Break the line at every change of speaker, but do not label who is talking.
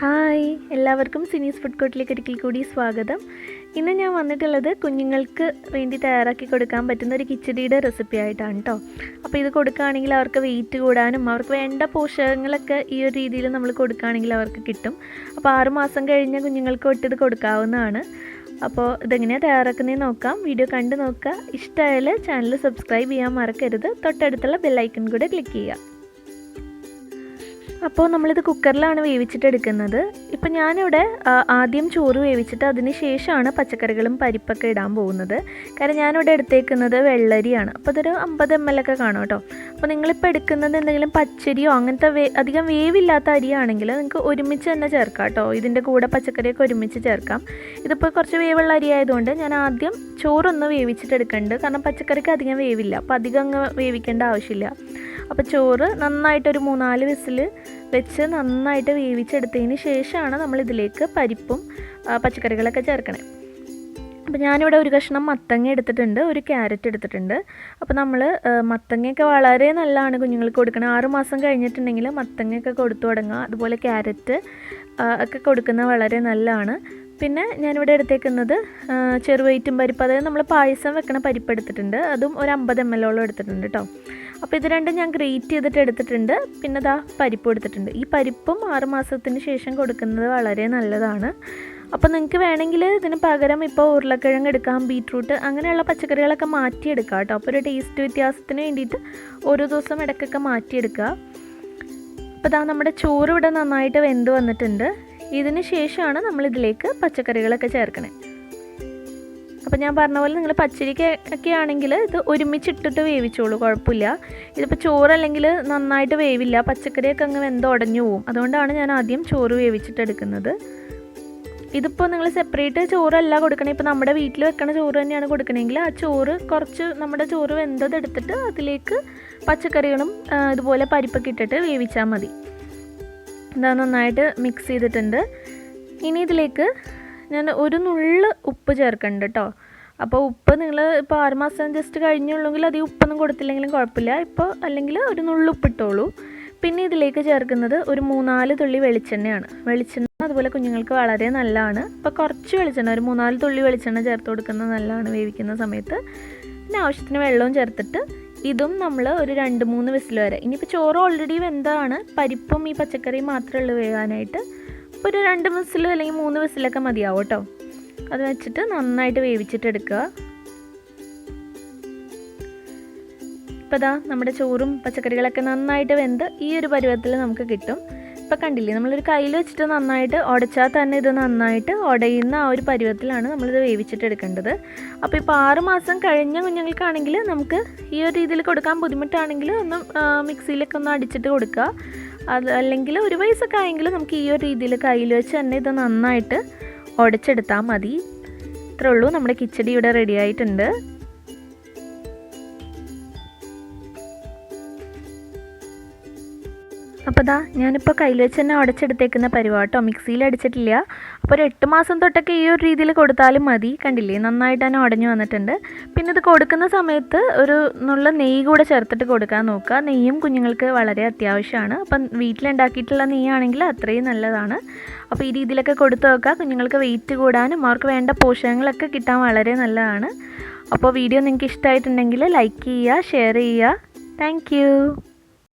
Hi, എല്ലാവർക്കും സിനീസ് food കോർട്ടിലേക്ക് ഒരിക്കൽ കൂടി സ്വാഗതം. ഇന്ന് ഞാൻ വന്നിട്ടുള്ളത് കുഞ്ഞുങ്ങൾക്ക് വേണ്ടി തയ്യാറാക്കി കൊടുക്കാൻ പറ്റുന്ന ഒരു കിച്ചടിയുടെ റെസിപ്പി ആയിട്ടാണ് കേട്ടോ. അപ്പോൾ ഇത് കൊടുക്കുകയാണെങ്കിൽ അവർക്ക് വെയിറ്റ് കൂടാനും അവർക്ക് വേണ്ട പോഷകങ്ങളൊക്കെ ഈ ഒരു രീതിയിൽ നമ്മൾ കൊടുക്കുകയാണെങ്കിൽ അവർക്ക് കിട്ടും. അപ്പോൾ 6 മാസം കഴിഞ്ഞ കുഞ്ഞുങ്ങൾക്ക് തൊട്ട് ഇത് കൊടുക്കാവുന്നതാണ്. അപ്പോൾ ഇതെങ്ങനെയാണ് തയ്യാറാക്കുന്നതെന്ന് നോക്കാം. വീഡിയോ കണ്ട് നോക്കുക. ഇഷ്ടമായാൽ ചാനൽ സബ്സ്ക്രൈബ് ചെയ്യാൻ മറക്കരുത്. തൊട്ടടുത്തുള്ള ബെല്ലൈക്കൺ കൂടെ ക്ലിക്ക് ചെയ്യുക. അപ്പോൾ നമ്മളിത് കുക്കറിലാണ് വേവിച്ചിട്ടെടുക്കുന്നത്. ഇപ്പം ഞാനിവിടെ ആദ്യം ചോറ് വേവിച്ചിട്ട് അതിന് ശേഷമാണ് പച്ചക്കറികളും പരിപ്പൊക്കെ ഇടാൻ പോകുന്നത്. കാരണം ഞാനിവിടെ എടുത്തേക്കുന്നത് വെള്ളരിയാണ്. അപ്പോൾ അതൊരു 50 ml ഒക്കെ കാണും കേട്ടോ. അപ്പോൾ നിങ്ങളിപ്പോൾ എടുക്കുന്നത് എന്തെങ്കിലും പച്ചരിയോ അങ്ങനത്തെ അധികം വേവില്ലാത്ത അരിയാണെങ്കിൽ നിങ്ങൾക്ക് ഒരുമിച്ച് തന്നെ ചേർക്കാം കേട്ടോ. ഇതിൻ്റെ കൂടെ പച്ചക്കറിയൊക്കെ ഒരുമിച്ച് ചേർക്കാം. ഇതിപ്പോൾ കുറച്ച് വേവുള്ള അരി ആയതുകൊണ്ട് ഞാൻ ആദ്യം ചോറൊന്ന് വേവിച്ചിട്ടെടുക്കുന്നുണ്ട്. കാരണം പച്ചക്കറിക്ക് അധികം വേവില്ല, അപ്പോൾ അധികം അങ്ങ് വേവിക്കേണ്ട ആവശ്യമില്ല. അപ്പോൾ ചോറ് നന്നായിട്ടൊരു 3-4 വിസിൽ വെച്ച് നന്നായിട്ട് വേവിച്ചെടുത്തതിന് ശേഷമാണ് നമ്മളിതിലേക്ക് പരിപ്പും പച്ചക്കറികളൊക്കെ ചേർക്കണേ. അപ്പോൾ ഞാനിവിടെ ഒരു കഷ്ണം മത്തങ്ങ എടുത്തിട്ടുണ്ട്, ഒരു ക്യാരറ്റ് എടുത്തിട്ടുണ്ട്. അപ്പോൾ നമ്മൾ മത്തങ്ങയൊക്കെ വളരെ നല്ലതാണ് കുഞ്ഞുങ്ങൾക്ക് കൊടുക്കണം. 6 മാസം കഴിഞ്ഞിട്ടുണ്ടെങ്കിൽ മത്തങ്ങയൊക്കെ കൊടുത്തു തുടങ്ങുക. അതുപോലെ ക്യാരറ്റ് ഒക്കെ കൊടുക്കുന്നത് വളരെ നല്ലതാണ്. പിന്നെ ഞാനിവിടെ എടുത്തേക്കുന്നത് ചെറുവയറ്റും പരിപ്പ്, അതായത് നമ്മൾ പായസം വെക്കണ പരിപ്പ് എടുത്തിട്ടുണ്ട്. അതും ഒരു 50 ml എടുത്തിട്ടുണ്ട് കേട്ടോ. അപ്പോൾ ഇത് രണ്ടും ഞാൻ ഗ്രേറ്റ് ചെയ്തിട്ട് എടുത്തിട്ടുണ്ട്. പിന്നെ പരിപ്പ് എടുത്തിട്ടുണ്ട്. ഈ പരിപ്പും 6 മാസത്തിന് ശേഷം കൊടുക്കുന്നത് വളരെ നല്ലതാണ്. അപ്പോൾ നിങ്ങൾക്ക് വേണമെങ്കിൽ ഇതിന് പകരം ഇപ്പോൾ ഉരുളക്കിഴങ്ങ് എടുക്കാം, ബീറ്റ്റൂട്ട് അങ്ങനെയുള്ള പച്ചക്കറികളൊക്കെ മാറ്റിയെടുക്കാം കേട്ടോ. അപ്പോൾ ഒരു ടേസ്റ്റ് വ്യത്യാസത്തിന് വേണ്ടിയിട്ട് ഓരോ ദിവസം ഇടയ്ക്കൊക്കെ മാറ്റിയെടുക്കുക. അപ്പോൾ നമ്മുടെ ചോറ് ഇവിടെ നന്നായിട്ട് വെന്ത് വന്നിട്ടുണ്ട്. ഇതിന് ശേഷമാണ് നമ്മളിതിലേക്ക് പച്ചക്കറികളൊക്കെ ചേർക്കണേ. അപ്പോൾ ഞാൻ പറഞ്ഞ പോലെ നിങ്ങൾ പച്ചരിക്കൊക്കെ ആണെങ്കിൽ ഇത് ഒരുമിച്ചിട്ടിട്ട് വേവിച്ചോളൂ, കുഴപ്പമില്ല. ഇതിപ്പോൾ ചോറല്ലെങ്കിൽ നന്നായിട്ട് വേവില്ല, പച്ചക്കറിയൊക്കെ അങ്ങ് വെന്ത് ഉടഞ്ഞു പോവും. അതുകൊണ്ടാണ് ഞാൻ ആദ്യം ചോറ് വേവിച്ചിട്ടെടുക്കുന്നത്. ഇതിപ്പോൾ നിങ്ങൾ സെപ്പറേറ്റ് ചോറല്ല കൊടുക്കണേ. ഇപ്പോൾ നമ്മുടെ വീട്ടിൽ വെക്കണ ചോറ് തന്നെയാണ് കൊടുക്കണമെങ്കിൽ ആ ചോറ് കുറച്ച് നമ്മുടെ ചോറ് വെന്തതെടുത്തിട്ട് അതിലേക്ക് പച്ചക്കറികളും ഇതുപോലെ പരിപ്പൊക്കെ ഇട്ടിട്ട് വേവിച്ചാൽ മതി. നന്നായിട്ട് മിക്സ് ചെയ്തിട്ടുണ്ട്. ഇനി ഇതിലേക്ക് ഞാൻ ഒരു നുള്ള് ഉപ്പ് ചേർക്കുന്നുണ്ട് കേട്ടോ. അപ്പോൾ ഉപ്പ് നിങ്ങൾ ഇപ്പോൾ 6 മാസം ജസ്റ്റ് കഴിഞ്ഞുള്ളെങ്കിൽ അധികം ഉപ്പൊന്നും കൊടുത്തില്ലെങ്കിലും കുഴപ്പമില്ല. ഇപ്പോൾ അല്ലെങ്കിൽ ഒരു നുള്ള് ഉപ്പിട്ടോളൂ. പിന്നെ ഇതിലേക്ക് ചേർക്കുന്നത് ഒരു 3-4 തുള്ളി വെളിച്ചെണ്ണയാണ്. വെളിച്ചെണ്ണ അതുപോലെ കുഞ്ഞുങ്ങൾക്ക് വളരെ നല്ലതാണ്. അപ്പോൾ കുറച്ച് വെളിച്ചെണ്ണ, ഒരു 3-4 തുള്ളി വെളിച്ചെണ്ണ ചേർത്ത് കൊടുക്കുന്നത് നല്ലതാണ് വേവിക്കുന്ന സമയത്ത്. പിന്നെ ആവശ്യത്തിന് വെള്ളവും ചേർത്തിട്ട് ഇതും നമ്മൾ ഒരു 2-3 വിസിൽ വരെ. ഇനിയിപ്പോൾ ചോറ് ഓൾറെഡി വെന്താണ്, പരിപ്പും ഈ പച്ചക്കറിയും മാത്രമേ ഉള്ളൂ വേകാനായിട്ട്. ഇപ്പോൾ ഒരു 2 വിസിൽ അല്ലെങ്കിൽ 3 വിസിലൊക്കെ മതിയാവും കേട്ടോ. അത് വെച്ചിട്ട് നന്നായിട്ട് വേവിച്ചിട്ടെടുക്കുക. ഇപ്പോൾ നമ്മുടെ ചോറും പച്ചക്കറികളൊക്കെ നന്നായിട്ട് വെന്ത് ഈ ഒരു പരുവത്തിൽ നമുക്ക് കിട്ടും. ഇപ്പോൾ കണ്ടില്ലേ, നമ്മളൊരു കയ്യിൽ വെച്ചിട്ട് നന്നായിട്ട് ഉടച്ചാൽ തന്നെ ഇത് നന്നായിട്ട് ഉടയുന്ന ആ ഒരു പരുവത്തിലാണ് നമ്മളിത് വേവിച്ചിട്ടെടുക്കേണ്ടത്. അപ്പോൾ ഇപ്പോൾ 6 മാസം കഴിഞ്ഞ കുഞ്ഞുങ്ങൾക്കാണെങ്കിൽ നമുക്ക് ഈ ഒരു രീതിയിൽ കൊടുക്കാൻ ബുദ്ധിമുട്ടാണെങ്കിൽ ഒന്ന് മിക്സിയിലൊക്കെ ഒന്ന് അടിച്ചിട്ട് കൊടുക്കുക. അത് അല്ലെങ്കിൽ 1 വയസ്സൊക്കെ ആയെങ്കിൽ നമുക്ക് ഈ ഒരു രീതിയിൽ കയ്യിൽ വെച്ച് തന്നെ ഇത് നന്നായിട്ട് ഉടച്ചെടുത്താൽ മതി. ഇത്രേ ഉള്ളൂ, നമ്മുടെ കിച്ചടി ഇവിടെ റെഡി ആയിട്ടുണ്ട്. അപ്പോൾ ഞാനിപ്പോൾ കയ്യിൽ വെച്ച് തന്നെ ഉടച്ചെടുത്തേക്കുന്ന പരിവാട്ടോ, മിക്സിയിൽ അടിച്ചിട്ടില്ല. അപ്പോൾ ഒരു 8 മാസം തൊട്ടൊക്കെ ഈ ഒരു രീതിയിൽ കൊടുത്താലും മതി. കണ്ടില്ലേ, നന്നായിട്ട് തന്നെ ഉടഞ്ഞു വന്നിട്ടുണ്ട്. പിന്നെ ഇത് കൊടുക്കുന്ന സമയത്ത് ഒരു നെയ്യ് കൂടെ ചേർത്തിട്ട് കൊടുക്കാൻ നോക്കുക. നെയ്യും കുഞ്ഞുങ്ങൾക്ക് വളരെ അത്യാവശ്യമാണ്. അപ്പം വീട്ടിലുണ്ടാക്കിയിട്ടുള്ള നെയ്യാണെങ്കിൽ അത്രയും നല്ലതാണ്. അപ്പോൾ ഈ രീതിയിലൊക്കെ കൊടുത്തു നോക്കുക. കുഞ്ഞുങ്ങൾക്ക് വെയിറ്റ് കൂടാനും അവർക്ക് വേണ്ട പോഷകങ്ങളൊക്കെ കിട്ടാൻ വളരെ നല്ലതാണ്. അപ്പോൾ വീഡിയോ നിങ്ങൾക്ക് ഇഷ്ടമായിട്ടുണ്ടെങ്കിൽ ലൈക്ക് ചെയ്യുക, ഷെയർ ചെയ്യുക. താങ്ക്